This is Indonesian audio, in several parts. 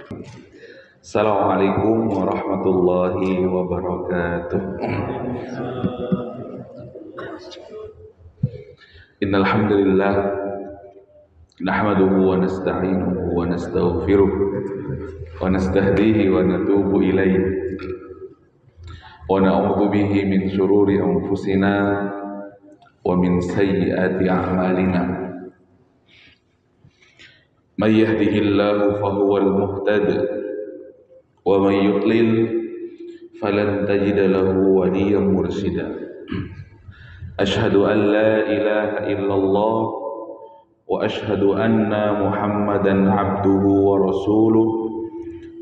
Assalamualaikum warahmatullahi wabarakatuh. Innal hamdalillah nahmaduhu wa nasta'inuhu wa nastaghfiruh wa nastahdihi wa natubu ilaihi wa na'udzu bihi min shururi anfusina wa min sayyiati a'malina. May yahdihillahu fahuwal muhtadi wa may yudlil falan tajida lahu waliyyan mursyida. Asyhadu an la ilaha illallah wa asyhadu anna Muhammadan abduhu wa rasuluh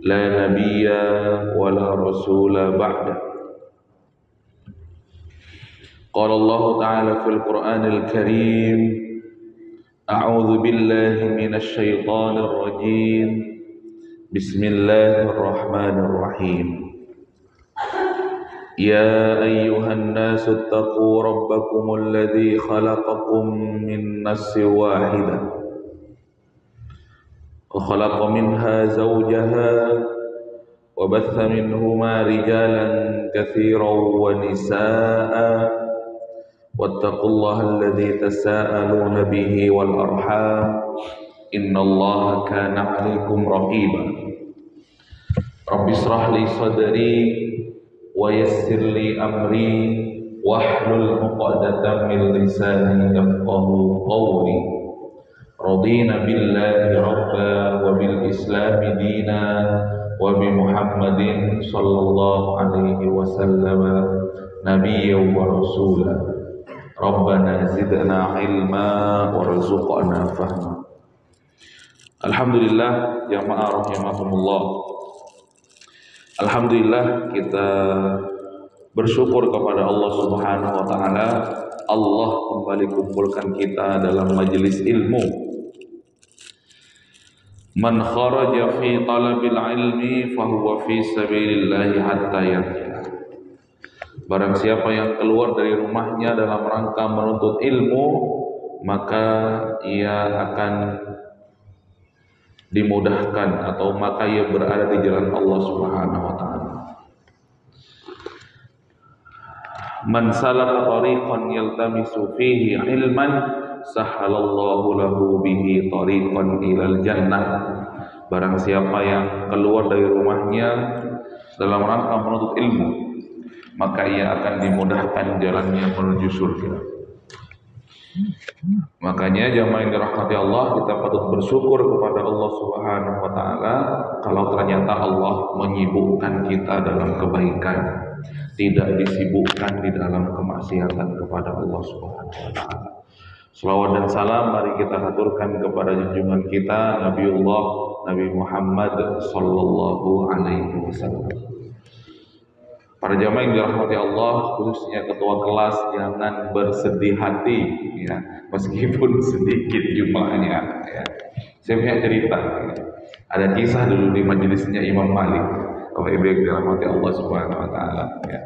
la nabiyya wa la rasula ba'da. Qala Allah ta'ala fil Qur'anil Karim, a'udzu billahi minasy syaithanir rajim. Bismillahirrahmanirrahim. Ya ayyuhan nasu attaqu rabbakumul ladzi khalaqakum min nafsin wahidah wa khalaqa minha zawjaha wa batha minhuma rijalan katsiran wa nisaa'a wattaqullaha alladzi tasaaluna bihi wal arham innallaha kana 'alaikum raqiba. Rabbi shrah li sadri wa yassir li amri wahlul 'uqdatam min lisani yafqahu qawli. Radina billahi rabba wa bil islami dina wa bi Muhammadin sallallahu alaihi wasallam nabiyyan wa rasula. Rabbana zidna ilma warzuqna fahma. Alhamdulillah, jamaah rahimakumullah. Alhamdulillah, kita bersyukur kepada Allah Subhanahu wa taala. Allah kembali kumpulkan kita dalam majelis ilmu. Man kharaja fi talabil ilmi fahuwa fi sabilillah hatta yarji'a. Barang siapa yang keluar dari rumahnya dalam rangka menuntut ilmu, maka ia akan dimudahkan atau maka ia berada di jalan Allah Subhanahu wa taala. Man salaka tariqan yaltamisu fihi ilman sahhalallahu lahu bihi tariqan ilal jannah. Barang siapa yang keluar dari rumahnya dalam rangka menuntut ilmu, maka ia akan dimudahkan jalannya menuju surga. Makanya jamaah yang dirahmati Allah, kita patut bersyukur kepada Allah Subhanahu wa taala kalau ternyata Allah menyibukkan kita dalam kebaikan, tidak disibukkan di dalam kemaksiatan kepada Allah Subhanahu wa taala. Selawat dan salam mari kita haturkan kepada junjungan kita Nabiullah Nabi Muhammad sallallahu alaihi wasallam. Para jamaah yang dirahmati Allah, khususnya ketua kelas, jangan bersedih hati ya, meskipun sedikit jumlahnya ya. Saya punya cerita ya. Ada kisah dulu di majelisnya Imam Malik. Kalau ibu yang dirahmati Allah Subhanahu wa taala ya.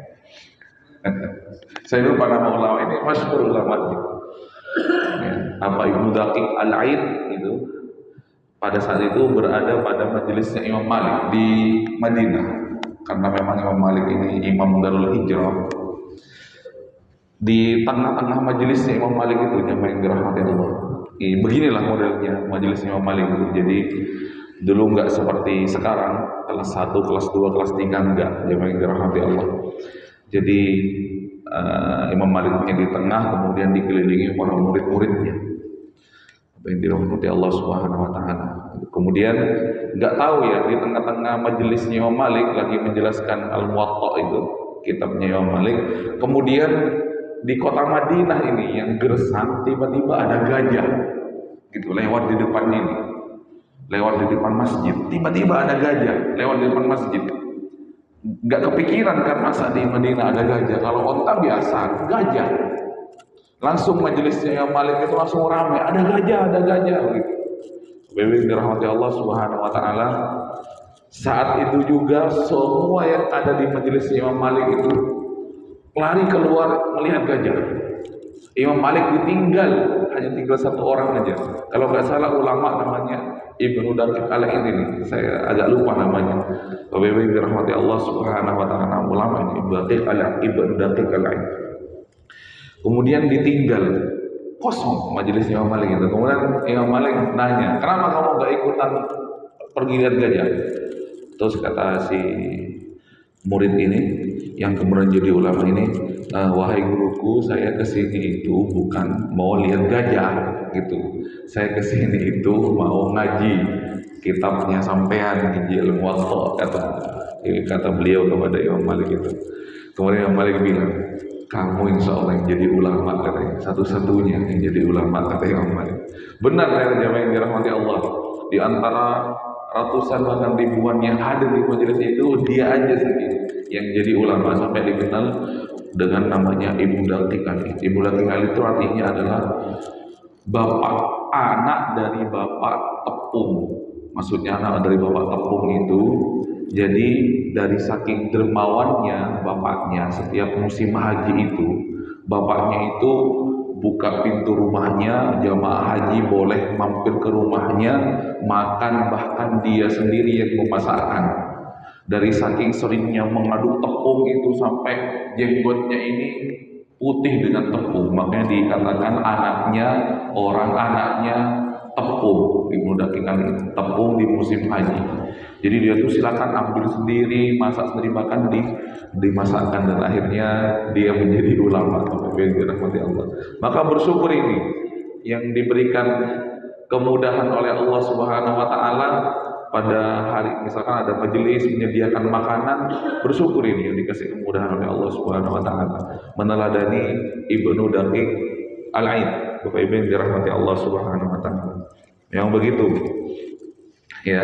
Saya lupa nama ulama ini, masyhur ulama ya. Apa Ibnu Daqiq Al-Aid itu pada saat itu berada pada majelisnya Imam Malik di Madinah. Karena memang Imam Malik ini Imam Darul Hijrah. Di tengah-tengah majelisnya Imam Malik itu, jamaah yang dirahmati Allah, beginilah modelnya majelis Imam Malik itu. Jadi dulu nggak seperti sekarang kelas 1, kelas 2, kelas 3, enggak, jamaah yang dirahmati Allah. Jadi Imam Maliknya di tengah, kemudian dikelilingi para murid-muridnya yang dirahmati Allah Subhanahu wa taala. Kemudian nggak tahu ya, di tengah-tengah majelisnya Imam Malik lagi menjelaskan Al-Muwatta itu, kitabnya Imam Malik. Kemudian di kota Madinah ini yang gersang, tiba-tiba ada gajah gitu lewat di depan ini, lewat di depan masjid. Tiba-tiba ada gajah lewat di depan masjid. Nggak kepikiran kan masa di Madinah ada gajah. Kalau onta biasa, gajah. Langsung majelisnya Imam Malik itu langsung ramai, ada gajah gitu. Bapak dirahmati Allah Subhanahu wa taala. Saat itu juga semua yang ada di majelis Imam Malik itu lari keluar melihat gajah. Imam Malik ditinggal, hanya tinggal satu orang aja. Kalau nggak salah ulama namanya Ibnu Daqiq Al-Aid ini, saya agak lupa namanya. Bapak Ibu yang dirahmati Allah Subhanahu wa taala, ulama ini Ibnu Daqiq Al-Aid. Kemudian ditinggal kosong majelis Imam Malik itu. Kemudian Imam Malik nanya, kenapa kamu gak ikutan pergi lihat gajah? Terus kata si murid ini yang kemudian jadi ulama ini, wahai guruku, saya kesini itu bukan mau lihat gajah gitu. Saya kesini itu mau ngaji kitabnya sampean, Ijil Muwatta, kata beliau kepada Imam Malik itu. Kemudian Imam Malik bilang, kamu insya Allah yang jadi ulama, katanya, satu-satunya yang jadi ulama, kata Imam Malik. Benar, kata jamaah yang dirahmati Allah, di antara ratusan bahkan ribuan yang hadir di majelis itu, dia aja sendiri yang jadi ulama sampai dikenal dengan namanya Ibnu Daqiq Al-Aid. Ibnu Daqiq Al-Aid itu artinya adalah bapak, anak dari bapak tepung. Maksudnya anak dari bapak tepung itu, jadi dari saking dermawannya bapaknya, setiap musim haji itu bapaknya itu buka pintu rumahnya, jamaah haji boleh mampir ke rumahnya, makan, bahkan dia sendiri yang memasakkan. Dari saking seringnya mengaduk tepung itu sampai jenggotnya ini putih dengan tepung, makanya dikatakan anaknya tepung. Ibnu Daqiq Al-Aid, tepung di musim haji. Jadi dia tuh silakan ambil sendiri, masak sendiri, bahkan dimasakkan, dan akhirnya dia menjadi ulama. Allah. Maka bersyukur ini yang diberikan kemudahan oleh Allah Subhanahu wa taala pada hari misalkan ada majelis menyediakan makanan, bersyukur ini yang dikasih kemudahan oleh Allah Subhanahu wa taala. Meneladani Ibnu Daqiq Al-Aid, Bapak Ibu yang dirahmati Allah Subhanahu wa taala. Yang begitu. Ya,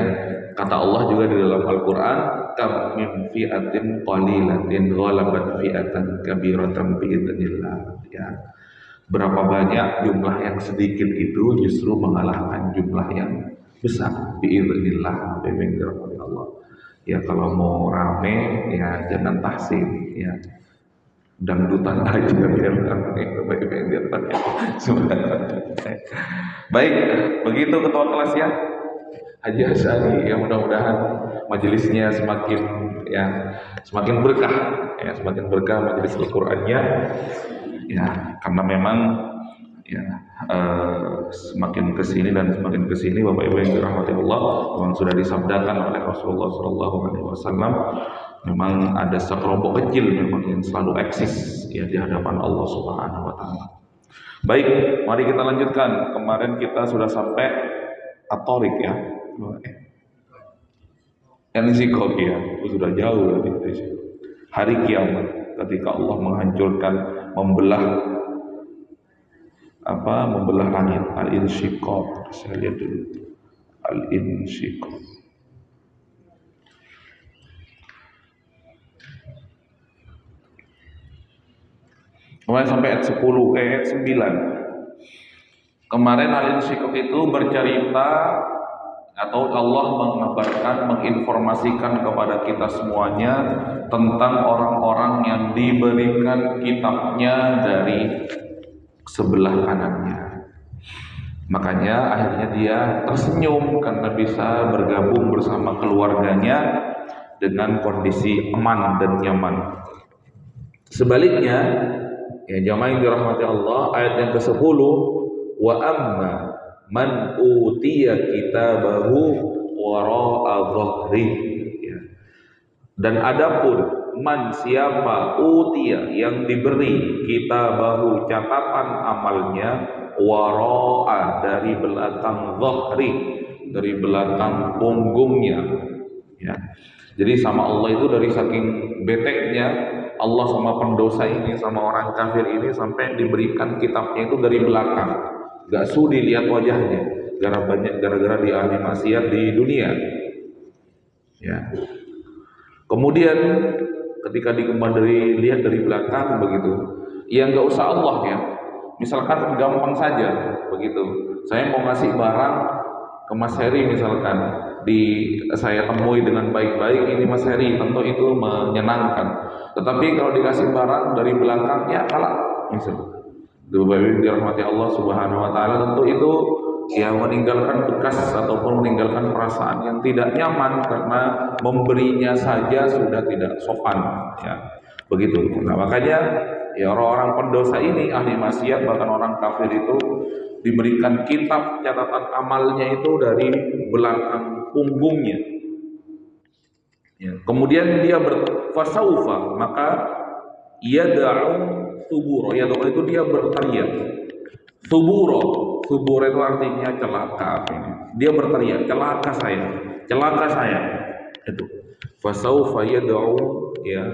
kata Allah juga di dalam Al-Qur'an, kam min fi'atin qalilatin ghalabat fi'atan kabiratan biidznillah. Ya. Berapa banyak jumlah yang sedikit itu justru mengalahkan jumlah yang besar biidznillah. Allah. Ya, kalau mau rame ya jangan tahsin, ya. Dangdutan aja biar rame. Baik, begitu ketua kelas ya. Haji Hasyani, ya mudah-mudahan majelisnya semakin berkah, ya semakin berkah majelis Al-Qur'annya, ya karena memang ya semakin kesini dan semakin kesini Bapak Ibu yang dirahmati Allah, memang sudah disabdakan oleh Rasulullah SAW, memang ada sekelompok kecil memang yang selalu eksis ya di hadapan Allah Subhanahu Wa Taala. Baik, mari kita lanjutkan. Kemarin kita sudah sampai At-Tariq ya. Insyikok ya, itu sudah jauh dari situ. Hari kiamat ketika Allah menghancurkan, membelah langit. Al-Insyikok, saya lihat dulu. Al-Insyikok. Kemarin sampai ayat 10, ayat 9. Kemarin Al-Insyikok itu bercerita atau Allah mengabarkan, menginformasikan kepada kita semuanya tentang orang-orang yang diberikan kitabnya dari sebelah kanannya. Makanya akhirnya dia tersenyum karena bisa bergabung bersama keluarganya dengan kondisi aman dan nyaman. Sebaliknya, ya jamaah yang dirahmati Allah, ayat yang ke-10, wa amma man utiya kitabahu wara'a dhahri, ya. Dan adapun man, siapa, utiya, yang diberi kitabahu, catatan amalnya, wara'a, dari belakang, dhahri, dari belakang punggungnya, ya. Jadi sama Allah itu dari saking beteknya Allah sama pendosa ini, sama orang kafir ini, sampai diberikan kitabnya itu dari belakang. Gak sudi lihat wajahnya, gara-gara dia ahli maksiat di dunia. Ya. Kemudian ketika lihat dari belakang begitu, ya nggak usah Allah ya. Misalkan gampang saja begitu. Saya mau ngasih barang ke Mas Heri misalkan, saya temui dengan baik-baik, ini Mas Heri, tentu itu menyenangkan. Tetapi kalau dikasih barang dari belakang, ya kalah misalnya. Bapak Ibu dirahmati Allah Subhanahu wa taala, tentu itu ya meninggalkan bekas ataupun meninggalkan perasaan yang tidak nyaman karena memberinya saja sudah tidak sopan, ya begitu. Nah makanya ya orang-orang pendosa ini, ahli maksiat bahkan orang kafir itu diberikan kitab catatan amalnya itu dari belakang punggungnya. Ya. Kemudian dia berfasaufa, maka yad'u suburo, yad'u itu dia berteriak. Suburo itu artinya celaka. Dia berteriak, celaka saya. Itu. Fasaufa yad'u ya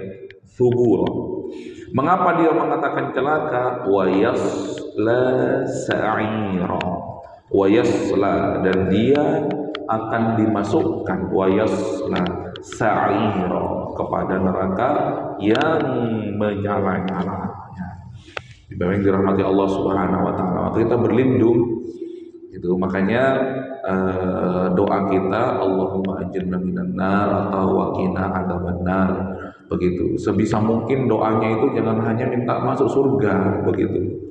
suburo. Mengapa dia mengatakan celaka? Wa yasla sa'ira. Wa yasla, dan dia akan dimasukkan wa yasla sa'ira, kepada neraka yang menyala-nyala. Ibadah yang dirahmati Allah Subhanahu wa taala. Waktu kita berlindung itu, makanya doa kita Allahumma ajirna minan nar atau waqina adzabannar, begitu. Sebisa mungkin doanya itu jangan hanya minta masuk surga, begitu.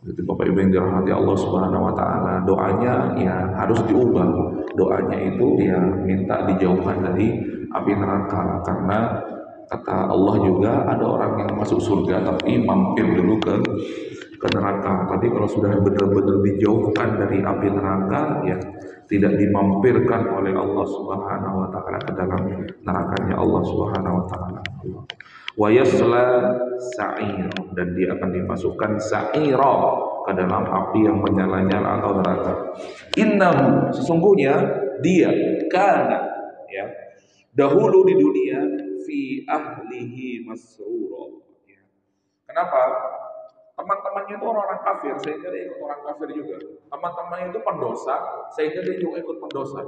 Itu Bapak Ibu yang dirahmati Allah Subhanahu wa taala, doanya ya harus diubah. Doanya itu ya minta dijauhkan dari api neraka, karena kata Allah juga ada orang yang masuk surga tapi mampir dulu ke neraka. Tapi kalau sudah benar-benar dijauhkan dari api neraka, ya tidak dimampirkan oleh Allah Subhanahu wa taala ke dalam nerakanya Allah Subhanahu wa taala. Wa yasla sa'ir, dan dia akan dimasukkan sa'ira, ke dalam api yang menyala-nyala atau neraka. Innahu, sesungguhnya dia kana, ya dahulu di dunia, fi ahlihi masrura. Kenapa? Teman-temannya itu orang-orang kafir, sehingga dia ikut orang kafir juga. Teman-temannya itu pendosa, sehingga dia juga ikut pendosa.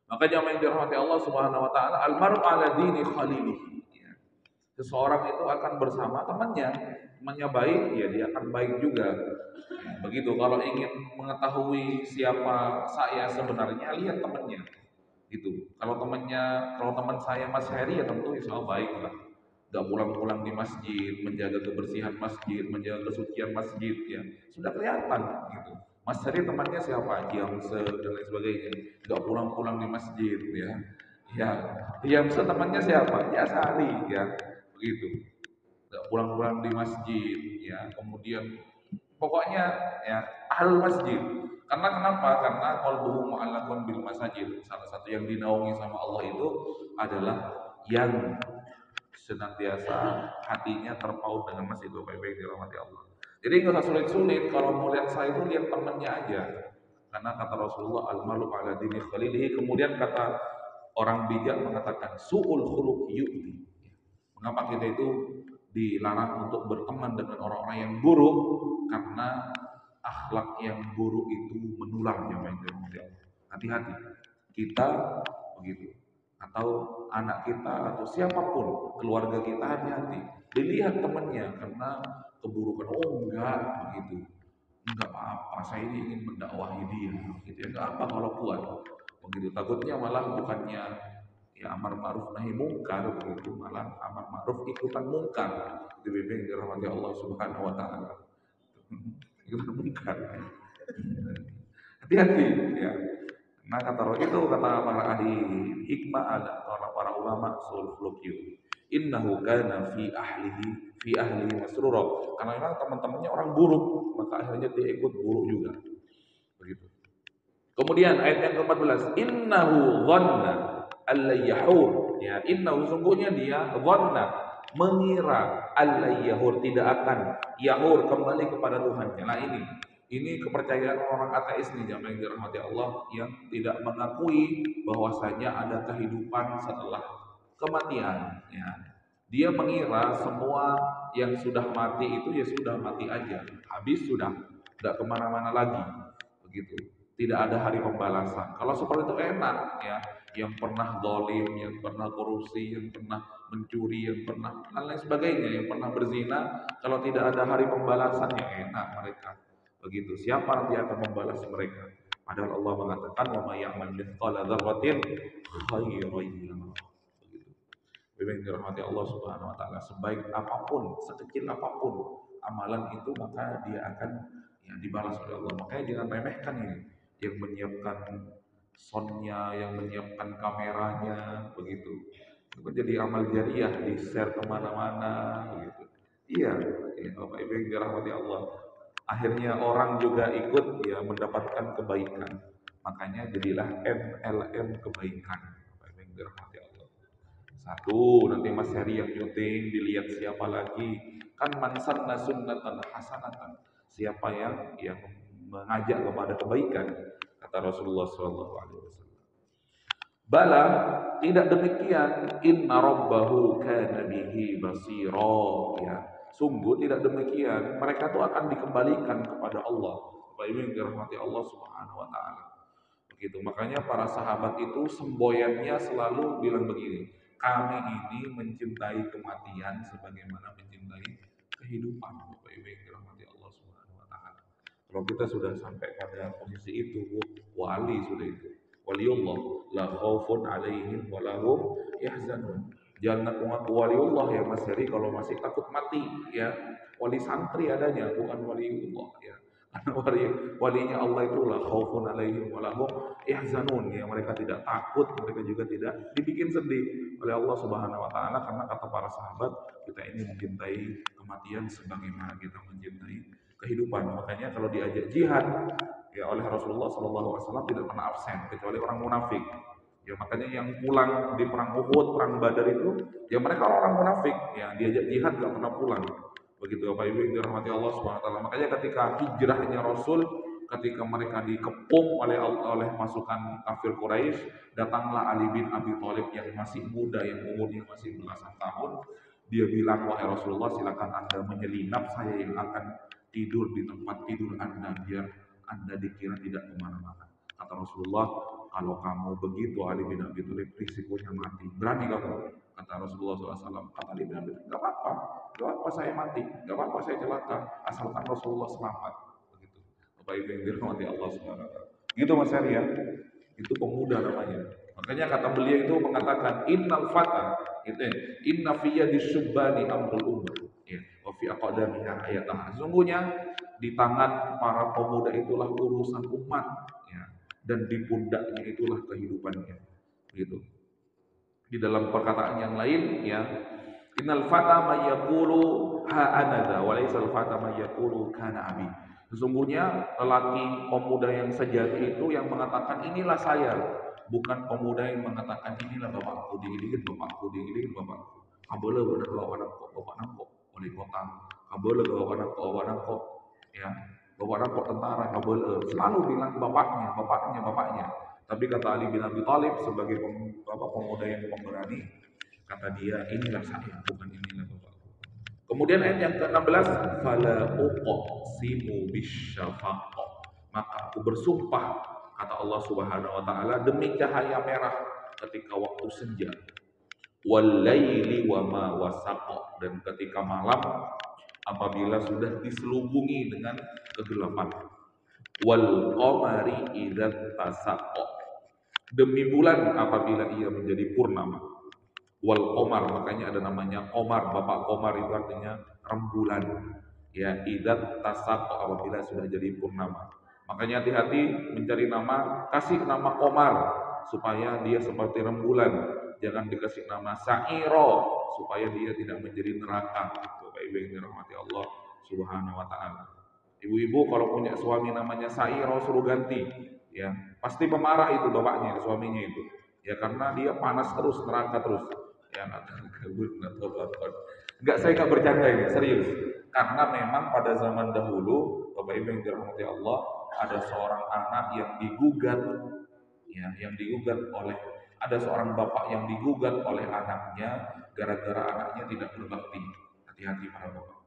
Maka jamaah yang dirahmati Allah Subhanahu wa taala, almaru ala dini khalilihi. Seseorang itu akan bersama temannya baik, ya dia akan baik juga. Begitu, kalau ingin mengetahui siapa saya sebenarnya, lihat temannya. Gitu. Kalau teman saya Mas Heri, ya tentu insya Allah baik lah. Gak pulang-pulang di masjid, menjaga kebersihan masjid, menjaga kesucian masjid, ya sudah kelihatan gitu. Mas Heri temannya siapa? Yamse dan lain sebagainya. Gak pulang-pulang di masjid, ya. Ya, Yamse temannya siapa? Ya Sari, ya begitu. Gak pulang-pulang di masjid, ya. Kemudian pokoknya ya ahlul masjid. Karena kenapa? Karena qalbuhu mu'allaqun bil masajid. Salah satu yang dinaungi sama Allah itu adalah yang senantiasa hatinya terpaut dengan masjid. Baik-baik dirahmati Allah. Jadi nggak usah sulit-sulit, kalau mau lihat saya itu lihat temannya aja. Karena kata Rasulullah al-malu ala dini khalilihi. Kemudian kata orang bijak mengatakan su'ul khuluq yu'ti. Mengapa kita itu dilarang untuk berteman dengan orang-orang yang buruk? Karena akhlak yang buruk itu menular, ya Allah. Hati-hati kita begitu, atau anak kita atau siapapun keluarga kita, hati-hati dilihat temannya karena keburukan. Oh enggak apa-apa, saya ini ingin mendakwahi dia, gitu ya, enggak apa kalau kuat, begitu. Takutnya malah bukannya ya amar ma'ruf nahi mungkar, begitu, malah amar ma'ruf ikutan mungkar. Itu yang dirahmati Allah Subhanahu wa taala. Ikutan mungkar. Hati-hati ya. Nah itu kata para ahli hikmah, ada para ulama sul khuluq. Innahu kana fi ahlihi masrura. Karena memang teman-temannya orang buruk, maka akhirnya dia ikut buruk juga. Begitu. Kemudian ayat yang ke-14, innahu dhanna allayyahur. Ya, innahu sungguhnya dia dhanna, mengira, allayyahur, tidak akan yahur, kembali kepada Tuhannya. Nah ini kepercayaan orang ateis nih, jamaah yang dirahmati Allah, yang tidak mengakui bahwasanya ada kehidupan setelah kematian. Ya. Dia mengira semua yang sudah mati itu ya sudah mati aja, habis sudah, tidak kemana-mana lagi, begitu. Tidak ada hari pembalasan. Kalau seperti itu enak, ya. Yang pernah zalim, yang pernah korupsi, yang pernah mencuri, yang pernah dan lain sebagainya, yang pernah berzina, kalau tidak ada hari pembalasan ya enak mereka. Begitu. Siapa nanti akan membalas mereka? Padahal Allah mengatakan wa may ya'mal mithqala dzarratin khairan yarah. Begitu. Yang dirahmati Allah Subhanahu wa taala, sebaik apapun, sekecil apapun amalan itu, maka dia akan ya dibalas oleh Allah. Makanya jangan remehkan ini, yang menyiapkan soundnya, yang menyiapkan kameranya, begitu. Itu jadi amal jariah, di share kemana-mana, begitu. Iya, ya, Bapak Ibu yang dirahmati Allah. Akhirnya orang juga ikut ya mendapatkan kebaikan. Makanya jadilah MLM kebaikan. Bapak Ibu yang dirahmati Allah. Satu, nanti Mas Heri yang nyuting, dilihat siapa lagi. Kan man sanna sunnatan hasanatan. Siapa yang mengajak kepada kebaikan, kata Rasulullah SAW. Bala, tidak demikian. Inna rabbahu kana bihi basira. Ya, sungguh tidak demikian. Mereka itu akan dikembalikan kepada Allah. Bapak Ibu yang dirahmati Allah Subhanahu wa taala. Begitu. Makanya para sahabat itu semboyannya selalu bilang begini, kami ini mencintai kematian sebagaimana mencintai kehidupan. Bapak Ibu yang dirahmati Allah Subhanahu wa taala. Kalau kita sudah sampai pada posisi itu, wali sudah itu. Waliullah la khaufun alaihim wa lahum yahzanun. Jangan ngaku-ngaku waliullah ya Mas Heri kalau masih takut mati ya. Wali santri adanya bukan waliullah ya. Karena walinya Allah itu la khaufun alaihim wa lahum yahzanun ya, mereka tidak takut, mereka juga tidak dibikin sedih oleh Allah Subhanahu wa taala, karena kata para sahabat, kita ini mencintai kematian sebagaimana kita mencintai kehidupan. Makanya kalau diajak jihad ya oleh Rasulullah SAW tidak pernah absen kecuali orang munafik. Ya makanya yang pulang di perang Uhud, perang Badar itu ya mereka orang munafik, ya diajak jihad gak pernah pulang. Begitu Bapak Ibu yang dirahmati Allah Subhanahu wa taala. Makanya ketika hijrahnya Rasul, ketika mereka dikepung oleh pasukan kafir Quraisy, datanglah Ali bin Abi Thalib yang masih muda, yang umurnya masih belasan tahun. Dia bilang, wahai Rasulullah, silakan Anda menyelinap, saya yang akan tidur di tempat tidur Anda biar Anda dikira tidak kemana-mana. Kata Rasulullah, kalau kamu begitu Ali bin Abi Thalib, risikonya mati. Berani kamu? Kata Rasulullah SAW. Kata Ali bin Abi Thalib, gak apa-apa, gak apa-apa saya mati, gak apa-apa saya celaka, asalkan Rasulullah selamat. Begitu. Bapak Ibu yang dirahmati Allah SWT. Gitu Mas Heri ya. Itu pemuda namanya. Makanya kata beliau itu mengatakan innal fata, itu inna fi yadi syubbani amrul ummah. Ya, wa fi aqdamiha ayatah. Sesungguhnya di tangan para pemuda itulah urusan umat, ya, dan di pundaknya itulah kehidupannya. Gitu. Di dalam perkataan yang lain, ya, innal fata may yaqulu ha anada wa laysa al fata may yaqulu kana abi. Sesungguhnya lelaki pemuda yang sejati itu yang mengatakan inilah saya, bukan pemuda yang mengatakan inilah bapakku, dikit-dikit bapakku, dikit-dikit bapakku. Kabel benar bawa anak kok, bapak nangkok oleh kota. Kabel bawa anak kok, bapak nangkok, ya, bapak nangkok tentara. Kabel selalu bilang bapaknya, bapaknya, bapaknya. Tapi kata Ali bin Abi Thalib sebagai pemuda yang pemberani, kata dia inilah saya, bukan inilah bapak. Kemudian ayat yang ke-16, fala uqsimu bisyafaq. Maka aku bersumpah, kata Allah Subhanahu wa taala, demi cahaya merah ketika waktu senja. Wal laili wa ma wasaq, dan ketika malam apabila sudah diselubungi dengan kegelapan. Wal qamari idza tasaq. Demi bulan apabila ia menjadi purnama. Wal Qamar, makanya ada namanya Qamar. Bapak Qamar itu artinya rembulan. Ya, idat tasaq apabila sudah jadi purnama. Makanya hati-hati mencari nama, kasih nama Qamar supaya dia seperti rembulan. Jangan dikasih nama Sa'iro supaya dia tidak menjadi neraka. Bapak Ibu yang dirahmati Allah Subhanahu wa taala. Ibu-ibu kalau punya suami namanya Sa'iro suruh ganti, ya. Pasti pemarah itu bapaknya, suaminya itu. Ya karena dia panas terus, neraka terus. Ya enggak, saya enggak bercanda ini, serius. Karena memang pada zaman dahulu, Bapak Ibu yang dirahmati Allah, ada seorang anak yang digugat, ya, yang digugat oleh, ada seorang bapak yang digugat oleh anaknya gara-gara anaknya tidak berbakti. Hati-hati para bapak.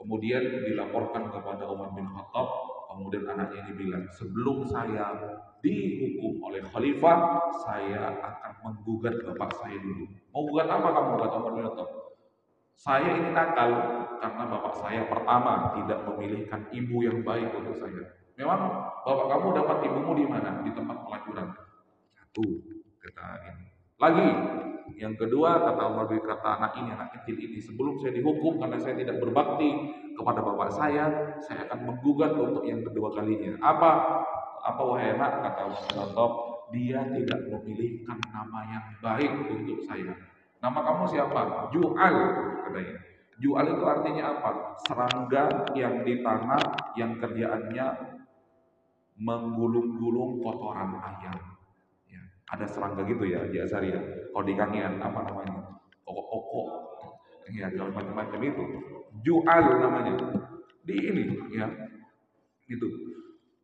Kemudian dilaporkan kepada Umar bin Khattab, kemudian anaknya ini bilang, sebelum saya dihukum oleh khalifah, saya akan menggugat bapak saya dulu. Mau gugat apa kamu? Kata Umar bin Khattab. Saya ini nakal karena bapak saya pertama tidak memilihkan ibu yang baik untuk saya. Memang bapak kamu dapat ibumu di mana? Di tempat pelacuran. Satu, kata ini. Lagi, Yang kedua, kata Umar bin kata anak kecil ini, sebelum saya dihukum karena saya tidak berbakti kepada bapak saya akan menggugat untuk yang kedua kalinya. Apa wahai anak, kata Umar bin Khattab, dia tidak memilihkan nama yang baik untuk saya. Nama kamu siapa? Ju'al, katanya. Ju'al itu artinya apa? Serangga yang di tanah yang kerjaannya menggulung-gulung kotoran ayam. Ya, ada serangga gitu ya di Asaria. Kalau di Kangean apa namanya? Kokok-kokok. Ya, macam-macam itu. Ju'al namanya. Di ini ya. Gitu.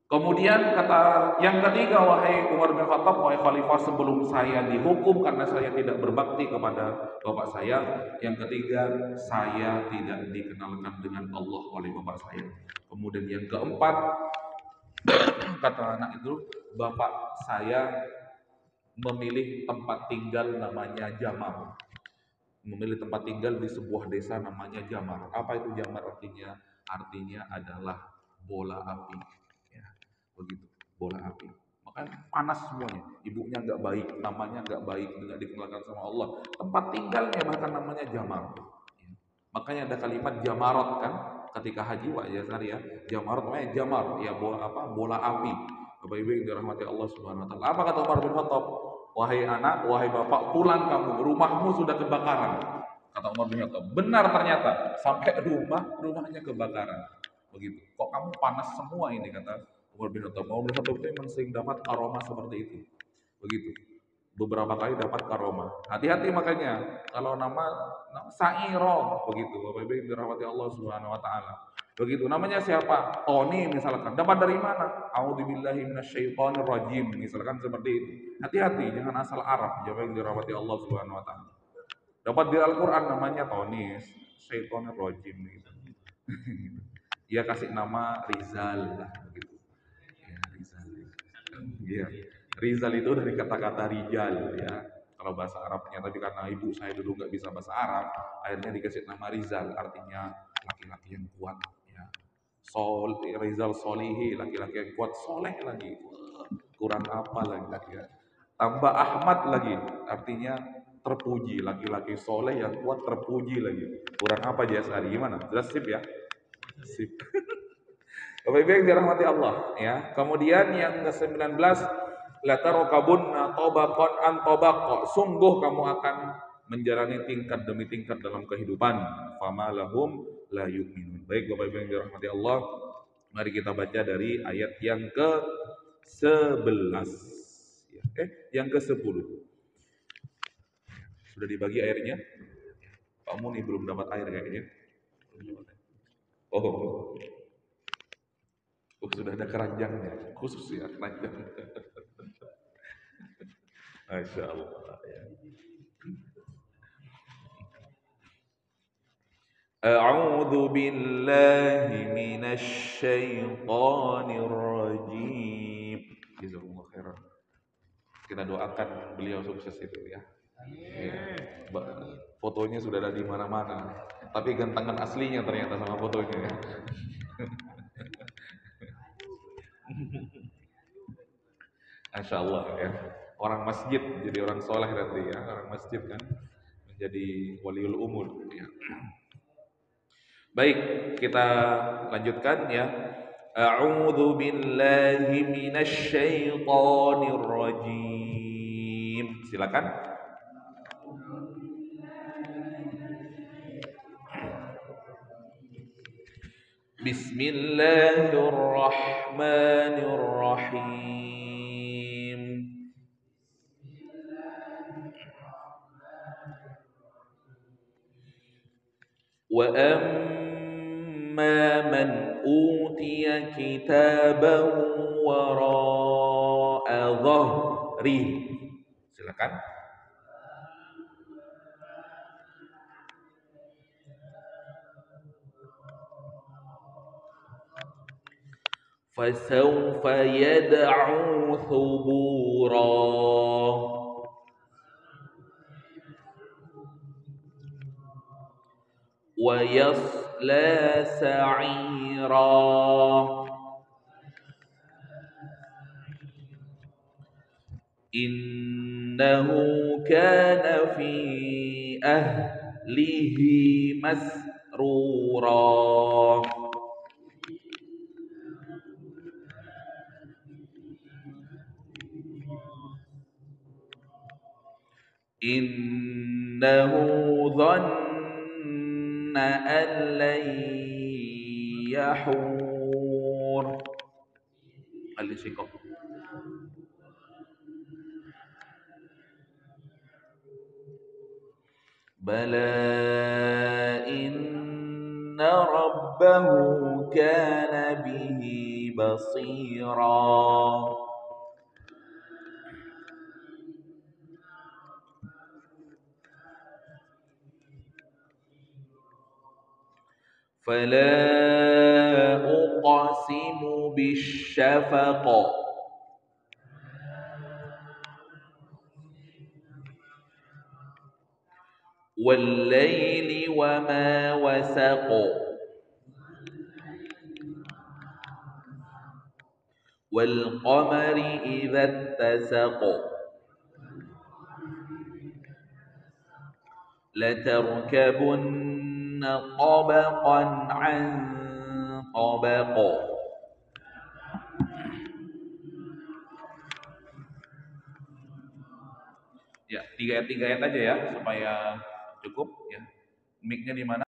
Kemudian kata yang ketiga, wahai Umar bin Khattab, wahai khalifah, sebelum saya dihukum karena saya tidak berbakti kepada bapak saya, yang ketiga, saya tidak dikenalkan dengan Allah oleh bapak saya. Kemudian yang keempat, kata anak itu, bapak saya memilih tempat tinggal namanya Jamar. Memilih tempat tinggal di sebuah desa namanya Jamar. Apa itu Jamar artinya? Artinya adalah bola api. Ya, begitu, bola api. Makanya panas semuanya. Ibunya nggak baik, namanya nggak baik, nggak dikenalkan sama Allah. Tempat tinggalnya bahkan namanya Jamar. Ya. Makanya ada kalimat Jamarot kan? Ketika haji Pak Jasari ya, Jamarot namanya Jamar, ya bola api. Bapak Ibu yang dirahmati Allah Subhanahu Wa Taala. Apa kata Umar bin Khattab? Wahai anak, wahai bapak, pulang kamu, rumahmu sudah kebakaran. Kata Umar bin Khattab, benar ternyata, sampai rumahnya kebakaran. Begitu. Kok kamu panas semua ini, kata Umar bin Khattab. Umar bin Khattab itu memang sering dapat aroma seperti itu. Begitu. Beberapa kali dapat aroma. Hati-hati makanya, kalau nama Sa'iro, begitu. Bapak Ibu yang dirahmati Allah Subhanahu Wa Taala. Begitu, namanya siapa? Tony misalkan. Dapat dari mana? A'udzubillahi minasyaitonir rajim. Misalkan seperti itu. Hati-hati, jangan asal Arab. Jawab yang dirahmati Allah Subhanahu Wa Taala. Dapat di Al-Quran namanya Tony, syaitonir rajim gitu. Dia kasih nama Rizal lah gitu. Ya, Rizal. Iya. Rizal itu dari kata-kata rijal ya. Kalau bahasa Arabnya, tapi karena ibu saya dulu nggak bisa bahasa Arab, akhirnya dikasih nama Rizal, artinya laki-laki yang kuat. Rizal Solihi, laki-laki yang kuat, soleh lagi, kurang apa lagi ya. Tambah Ahmad lagi, artinya terpuji, laki-laki soleh yang kuat terpuji lagi, kurang apa Jasari, gimana? Jelas sip ya? Sip. Bapak Ibu yang dirahmati Allah ya. Kemudian yang ke-19, la tarkabunna tabaqan an tabaq, sungguh kamu akan menjalani tingkat demi tingkat dalam kehidupan. Fama lahum la yu'minun. Baik Bapak Ibu yang dirahmati Allah, mari kita baca dari ayat yang ke-11 ya. Yang ke-10. Sudah dibagi airnya? Kamu nih belum dapat air kayaknya. Oh, sudah ada keranjangnya khusus ya, keranjang. Masya Allah ya. A'udzu billahi minasy syaithanir rajim. Jazakumullah khairan. Kita doakan beliau sukses itu ya. Ya. Fotonya sudah ada di mana-mana, tapi gantengan aslinya ternyata sama fotonya ya. Masya Allah ya. Orang masjid jadi orang soleh nanti ya. Orang masjid kan menjadi waliul umur ya. Baik, kita lanjutkan ya. A'udzu billahi minasy syaithanir rajim. Silakan. Bismillahirrahmanirrahim. Wa amma man utiya kitabahu wara'a dhahri. Silakan. فسوف يدعو ثبورا ويصلى سعيرا innahu kana fi ahlihi masrura. Innahu dhanna an lan yahur. Al-Insyiqaq. Bala inna rabbahu kana bihi basira. Fala uqsimu bisyafaq. Wal-laili wa ma wasaq. Wal-qamari idza ittasaq. Latarkabunna tabaqan an tabaq. Ya, tiga ayat aja ya supaya cukup ya. Mic-nya di mana?